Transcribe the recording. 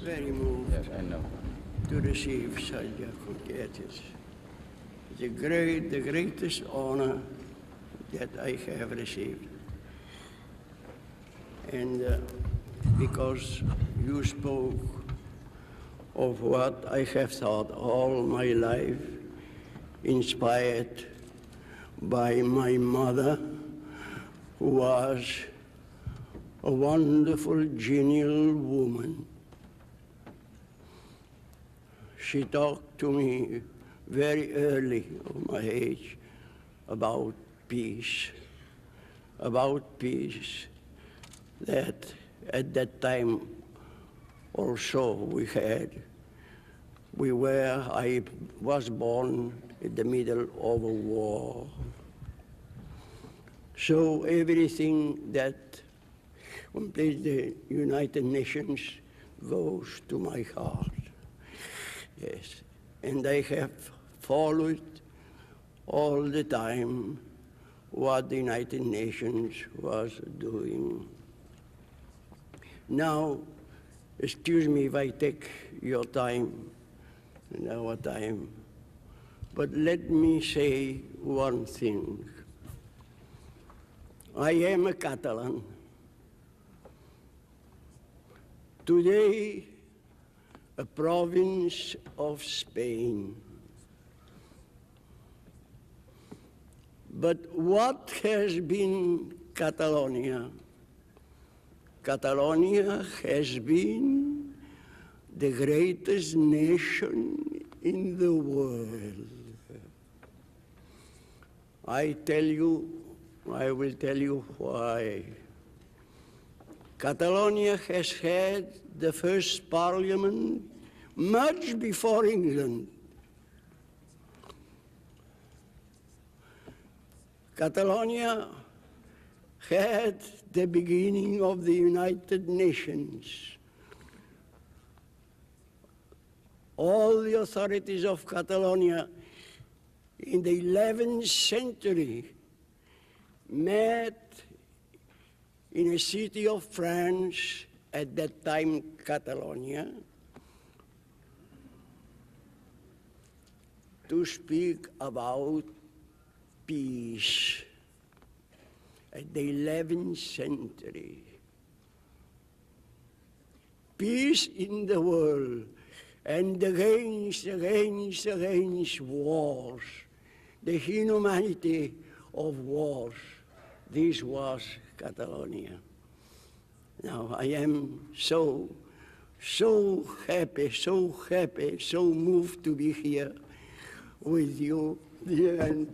very moved Yes, I know. to receive such a concertus. It's the greatest honor that I have received. And because you spoke of what I have thought all my life, inspired by my mother, who was a wonderful, genial woman. She talked to me very early of my age about peace, that at that time also I was born in the middle of a war. So everything that completes the United Nations goes to my heart. Yes, and I have followed all the time what the United Nations was doing. Now, excuse me if I take your time and our time, but let me say one thing. I am a Catalan. Today, a province of Spain. But what has been Catalonia? Catalonia has been the greatest nation in the world. I will tell you why. Catalonia has had the first parliament much before England. Catalonia had the beginning of the United Nations. All the authorities of Catalonia in the 11th century met in a city of France, at that time Catalonia, to speak about peace. At the 11th century. Peace in the world, and against wars, the inhumanity of wars. This was Catalonia. Now I am so happy, so moved to be here with you, dear. And